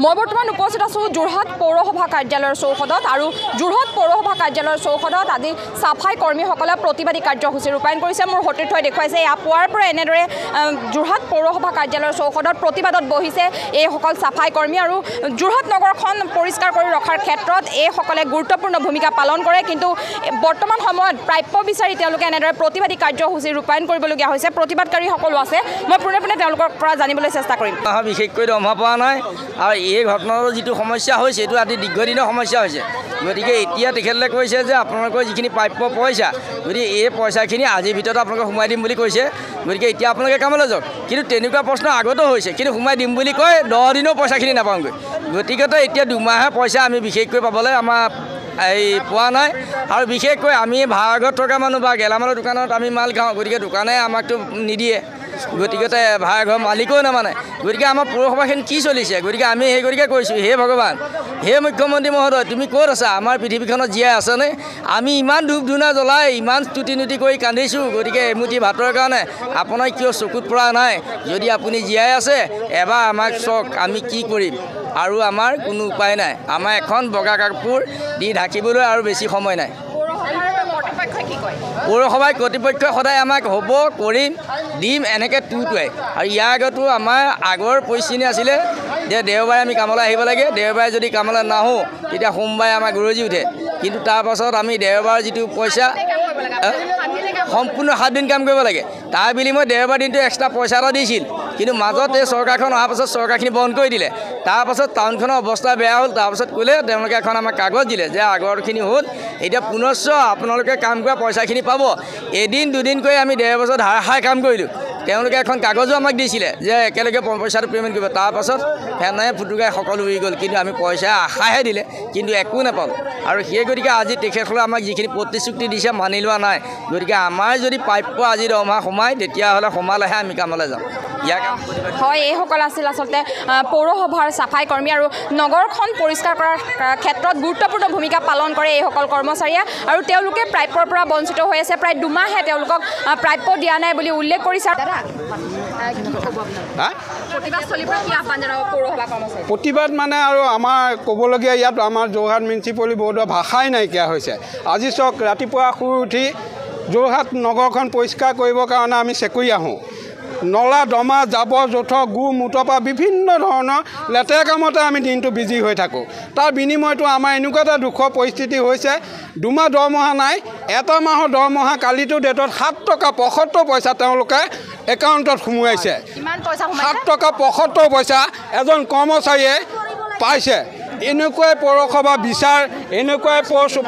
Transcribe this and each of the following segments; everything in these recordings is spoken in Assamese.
মই বৰ্তমান উপস্থিত আছোঁ যোৰহাট পৌৰসভা কাৰ্যালয়ৰ চৌহদত আৰু যোৰহাট পৌৰসভা কাৰ্যালয়ৰ চৌহদত আজি চাফাই কৰ্মীসকলে প্ৰতিবাদী কাৰ্যসূচী ৰূপায়ণ কৰিছে। মোৰ সতীৰ্থই দেখুৱাইছে এয়া পুৱাৰ পৰা এনেদৰে যোৰহাট পৌৰসভা কাৰ্যালয়ৰ চৌহদত প্ৰতিবাদত বহিছে এইসকল চাফাই কৰ্মী আৰু যোৰহাট নগৰখন পৰিষ্কাৰ কৰি ৰখাৰ ক্ষেত্ৰত এইসকলে গুৰুত্বপূৰ্ণ ভূমিকা পালন কৰে। কিন্তু বৰ্তমান সময়ত প্ৰাপ্য বিচাৰি তেওঁলোকে এনেদৰে প্ৰতিবাদী কাৰ্যসূচী ৰূপায়ণ কৰিবলগীয়া হৈছে। প্ৰতিবাদকাৰীসকলো আছে, মই পোনে পোনে তেওঁলোকৰ পৰা জানিবলৈ চেষ্টা কৰিম। বিশেষকৈ দৰমহা পোৱা নাই আৰু এই ঘটনাৰ যিটো সমস্যা হৈছে এইটো আজি দীৰ্ঘদিনৰ সমস্যা হৈছে। গতিকে এতিয়া তেখেতলে কৈছে যে আপোনালোকৰ যিখিনি প্ৰাপ্য পইচা গতিকে এই পইচাখিনি আজিৰ ভিতৰত আপোনালোকে সোমাই দিম বুলি কৈছে। গতিকে এতিয়া আপোনালোকে কামলৈ যাওক। কিন্তু তেনেকুৱা প্ৰশ্ন আগতো হৈছে, কিন্তু সোমাই দিম বুলি কয় 10 দিনৰ পইচাখিনি নাপাওঁগৈ। গতিকে এতিয়া দুমাহে পইচা আমি বিশেষকৈ পাবলৈ আমাৰ পোৱা নাই আৰু বিশেষকৈ আমি ভাড়াঘৰত থকা মানুহ বা গেলামালৰ দোকানত আমি মাল খাওঁ। গতিকে দোকানে আমাকতো নিদিয়ে, গতিকে ভাড়াঘৰৰ মালিকেও নামানে। গতিকে আমাৰ পৌৰসভাখিনি কি চলিছে? গতিকে আমি সেই গতিকে কৈছোঁ, হে ভগৱান, হে মুখ্যমন্ত্ৰী মহোদয়, তুমি ক'ত আছা? আমাৰ পৃথিৱীখনত জীয়াই আছেনে? আমি ইমান ধূপ ধূনা জ্বলাই ইমান স্তুতি নুতি কৰি কান্দিছোঁ। গতিকে এমুঠি ভাতৰ কাৰণে আপোনাৰ কিয় চকুত পৰা নাই? যদি আপুনি জীয়াই আছে এবাৰ আমাক চাওক, আমি কি কৰিম? আৰু আমাৰ কোনো উপায় নাই। আমাৰ এখন বগা কাপোৰ দি ঢাকিবলৈ আৰু বেছি সময় নাই। পৌৰসভাই কৰ্তৃপক্ষই সদায় আমাক হ'ব, কৰিম, দিম এনেকৈ টুটুৱাই। আৰু ইয়াৰ আগতো আমাৰ আগৰ পৰিস্থিতি আছিলে যে দেওবাৰে আমি কামলৈ আহিব লাগে, দেওবাৰে যদি কামলৈ নাহোঁ তেতিয়া সোমবাৰে আমাৰ গৰজি উঠে। কিন্তু তাৰপাছত আমি দেওবাৰ যিটো পইচা সম্পূৰ্ণ 7 দিন কাম কৰিব লাগে, তাৰ বিনিময়ত দেওবাৰ দিনটো এক্সট্ৰা পইচা এটা দিছিল। কিন্তু মাজত এই চৰকাৰখন অহাৰ পাছত চৰকাৰখিনি বন্ধ কৰি দিলে। তাৰপাছত টাউনখনৰ অৱস্থা বেয়া হ'ল। তাৰপাছত ক'লে তেওঁলোকে এখন আমাক কাগজ দিলে যে আগৰখিনি হ'ল, এতিয়া পুনশ্চ আপোনালোকে কাম কৰা পইচাখিনি পাব। এদিন দুদিন কৰি আমি 1.5 বছৰ ধাৰাসাৰ কাম কৰিলোঁ। তেওঁলোকে এখন কাগজো আমাক দিছিলে যে একেলগে পইচাটো পে'মেণ্ট কৰিব। তাৰপাছত ফেনে ফুটুকাই সকলো উৰি গ'ল। কিন্তু আমি পইচা আশাহে দিলে, কিন্তু একো নাপালোঁ। আৰু সেই গতিকে আজি তেখেতসকলে আমাক যিখিনি প্ৰতিশ্ৰুতি দিছে মানি লোৱা নাই। গতিকে আমাৰ যদি প্ৰাপ্য আজি দৰমহা সোমায় তেতিয়াহ'লে সোমালেহে আমি কামলৈ যাম। হয়, এইসকল আছিল আচলতে পৌৰসভাৰ চাফাই কৰ্মী আৰু নগৰখন পৰিষ্কাৰ কৰাৰ ক্ষেত্ৰত গুৰুত্বপূৰ্ণ ভূমিকা পালন কৰে এইসকল কৰ্মচাৰীয়ে। আৰু তেওঁলোকে প্ৰাপ্যৰ পৰা বঞ্চিত হৈ আছে। প্ৰায় 2 মাহে তেওঁলোকক প্ৰাপ্য দিয়া নাই বুলি উল্লেখ কৰিছে। প্ৰতিবাদ মানে আৰু আমাৰ ক'বলগীয়া ইয়াত আমাৰ যোৰহাট মিউনিচিপালিটি বৰ্ডৰ ভাষাই নাইকিয়া হৈছে। আজি চাওক, ৰাতিপুৱা শুই উঠি যোৰহাট নগৰখন পৰিষ্কাৰ কৰিবৰ কাৰণে আমি চেকুৰি আহোঁ। নলা দমা জাবৰ জোঁথৰ গু মূতৰ পৰা বিভিন্ন ধৰণৰ লেতেৰা কামতে আমি দিনটো বিজি হৈ থাকোঁ। তাৰ বিনিময়তো আমাৰ এনেকুৱা এটা দুখৰ পৰিস্থিতি হৈছে, 2 মাহ দৰমহা নাই। 1 মাহৰ দৰমহা কালিটো ডেটত 7 টকা 75 পইচা তেওঁলোকে একাউণ্টত সোমোৱাইছে। 7 টকা 75 পইচা এজন কৰ্মচাৰীয়ে পাইছে। এনেকুৱাই পৌৰসভা বিচাৰ, এনেকুৱাই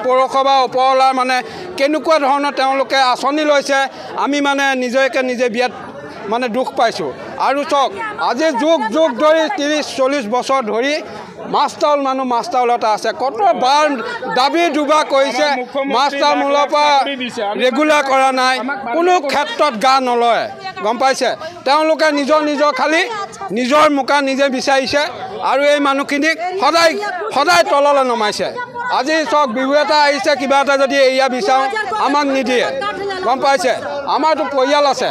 পৌৰসভা ওপৰৱালাৰ মানে কেনেকুৱা ধৰণৰ তেওঁলোকে আঁচনি লৈছে, আমি মানে নিজে বিয়াত মানে দুখ পাইছোঁ। আৰু চাওক, আজি যুগ ধৰি 30-40 বছৰ ধৰি মাছটাউল মানুহ মাছটাউলতে আছে। কতবাৰ দাবী দুবা কৰিছে, মাছটাউল মূলৰ পৰা ৰেগুলাৰ কৰা নাই, কোনো ক্ষেত্ৰত গা নলয়। গম পাইছে, তেওঁলোকে নিজৰ খালি নিজৰ মোকা নিজে বিচাৰিছে আৰু এই মানুহখিনিক সদায় তললৈ নমাইছে। আজি চাওক, বিহু এটা আহিছে, কিবা এটা যদি এয়া বিচাৰোঁ আমাক নিদিয়ে। গম পাইছে, আমাৰতো পৰিয়াল আছে।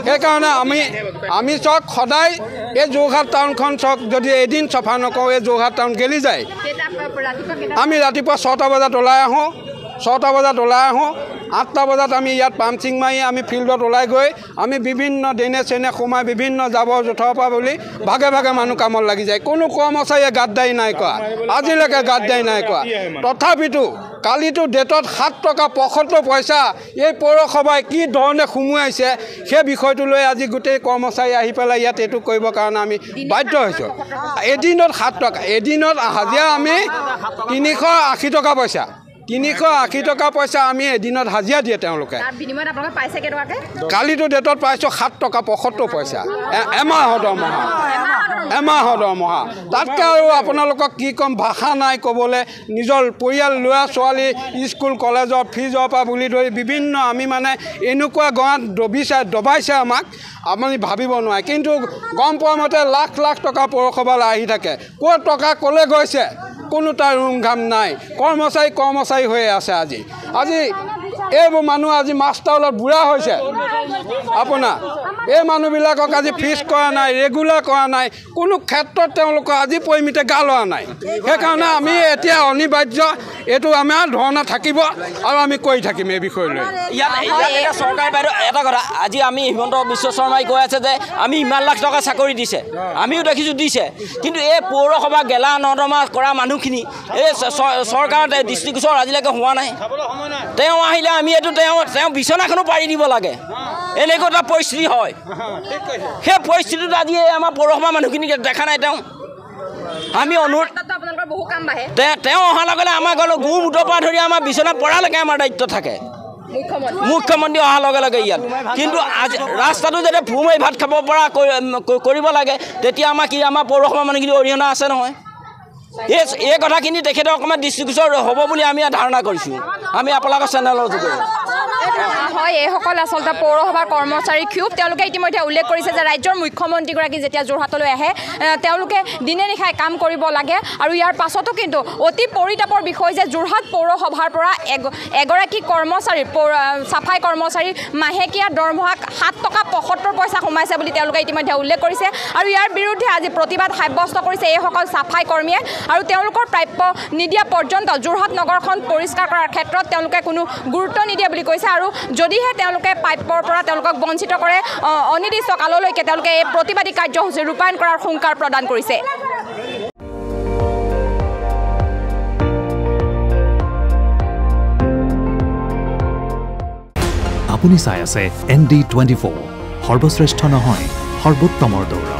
সেইকাৰণে আমি চাওক, সদায় এই যোৰহাট টাউনখন চাওক, যদি এদিন চফা নকৰোঁ এই যোৰহাট টাউন গেলি যায়। আমি ৰাতিপুৱা 6টা বজাত ওলাই আহোঁ, 8টা বজাত আমি ইয়াত পাম্পিং মাৰি আমি ফিল্ডত ওলাই গৈ আমি বিভিন্ন ড্ৰেইনে সোমাই বিভিন্ন জাবৰ জোঁথৰ পৰা বুলি ভাগে মানুহ কামত লাগি যায়। কোনো কৰ্মচাৰীয়ে গাদ্দাৰী নাই কৰা, আজিলৈকে গাদ্দাৰী নাই কৰা। তথাপিতো কালিটো ডেটত 7 টকা 75 পইচা এই পৌৰসভাই কি ধৰণে সোমোৱাইছে সেই বিষয়টো লৈ আজি গোটেই কৰ্মচাৰী আহি পেলাই ইয়াত এইটো কৰিবৰ কাৰণে আমি বাধ্য হৈছোঁ। এদিনত 7 টকা, এদিনত হাজিৰা আমি 380 টকা পইচা, 380 টকা পইচা আমি এদিনত হাজিৰা দিয়ে তেওঁলোকে। কালিটো ডেটত পাইছোঁ 7 টকা 75 পইচা এমাহৰ দৰমহা। তাতকৈ আৰু আপোনালোকক কি ক'ম, ভাষা নাই ক'বলৈ। নিজৰ পৰিয়াল, ল'ৰা ছোৱালী, স্কুল কলেজৰ ফিজৰ পৰা বুলি ধৰি বিভিন্ন আমি মানে এনেকুৱা গাঁৱত দবাইছে আমাক, আপুনি ভাবিব নোৱাৰে। কিন্তু গম পোৱা মতে লাখ টকা পৌৰসভালৈ আহি থাকে। ক'ত টকা ক'লৈ গৈছে কোনো তাৰ ৰুমঘাম নাই। কৰ্মচাৰী হৈয়ে আছে। আজি এইবোৰ মানুহ আজি মাছটাউলত বুঢ়া হৈছে, আপোনাৰ এই মানুহবিলাকক আজি ফিক্স কৰা নাই, ৰেগুলাৰ কৰা নাই, কোনো ক্ষেত্ৰত তেওঁলোকৰ আজি পৰিমিতে গা লোৱা নাই। সেইকাৰণে আমি এতিয়া অনিবাৰ্য এইটো আমাৰ ধৰণা থাকিব আৰু আমি কৰি থাকিম এই বিষয় লৈ। ইয়াত চৰকাৰে বাইদেউ এটা কথা, আজি আমি হিমন্ত বিশ্ব শৰ্মাই কৈ আছে যে আমি ইমান লাখ টকা চাকৰি দিছে, আমিও দেখিছোঁ দিছে, কিন্তু এই পৌৰসভা গেলা নৰ্দমা কৰা মানুহখিনি এই চৰকাৰৰ দৃষ্টিগোচৰ আজিলৈকে হোৱা নাই। তেওঁ আহিলে আমি এইটো তেওঁ বিচনাখনো পাৰি দিব লাগে, এনেকুৱা এটা পৰিস্থিতি হয়। সেই পৰিস্থিতিত আজি আমাৰ পৌৰসভা মানুহখিনিক দেখা নাই। আমি অনুৰোধ, তেওঁ অহাৰ লগে লগে আমাৰ ঘৰত গু মুঠৰ পৰা ধৰি আমাৰ বিচনা পৰালৈকে আমাৰ দায়িত্ব থাকে। মুখ্যমন্ত্ৰী অহাৰ লগে লগে ইয়াত, কিন্তু আজি ৰাস্তাটো যেতিয়া ভূ মাৰি ভাত খাব পৰা কৰিব লাগে, তেতিয়া আমাৰ পৌৰসভা মানুহখিনি অৰিহণা আছে নহয়। এই কথাখিনি তেখেতে অকণমান দৃষ্টিগোচৰ হ'ব বুলি আমি ধাৰণা কৰিছোঁ, আমি আপোনালোকৰ চেনেলৰ যোগেদি। হয়, এইসকল আচলতে পৌৰসভাৰ কৰ্মচাৰী ক্ষোভ। তেওঁলোকে ইতিমধ্যে উল্লেখ কৰিছে যে ৰাজ্যৰ মুখ্যমন্ত্ৰীগৰাকী যেতিয়া যোৰহাটলৈ আহে তেওঁলোকে দিনে নিশাই কাম কৰিব লাগে, আৰু ইয়াৰ পাছতো কিন্তু অতি পৰিতাপৰ বিষয় যে যোৰহাট পৌৰসভাৰ পৰা এগৰাকী কৰ্মচাৰী চাফাই কৰ্মচাৰী মাহেকীয়া দৰমহাক 7 টকা 75 পইচা সোমাইছে বুলি তেওঁলোকে ইতিমধ্যে উল্লেখ কৰিছে, আৰু ইয়াৰ বিৰুদ্ধে আজি প্ৰতিবাদ সাব্যস্ত কৰিছে এইসকল চাফাই কৰ্মীয়ে। আৰু তেওঁলোকৰ প্ৰাপ্য নিদিয়া পৰ্যন্ত যোৰহাট নগৰখন পৰিষ্কাৰ কৰাৰ ক্ষেত্ৰত তেওঁলোকে কোনো গুৰুত্ব নিদিয়ে বুলি কৈছে, আৰু যদিহে তেওঁলোকে প্ৰাপ্যৰ পৰা তেওঁলোকক বঞ্চিত কৰে অনিৰ্দিষ্ট কাললৈকে তেওঁলোকে এই প্ৰতিবাদী কাৰ্যসূচী ৰূপায়ণ কৰাৰ হুংকাৰ প্ৰদান কৰিছে। আপুনি চাই আছে ND24, সৰ্বশ্ৰেষ্ঠ নহয় সৰ্বোত্তমৰ দৌৰ।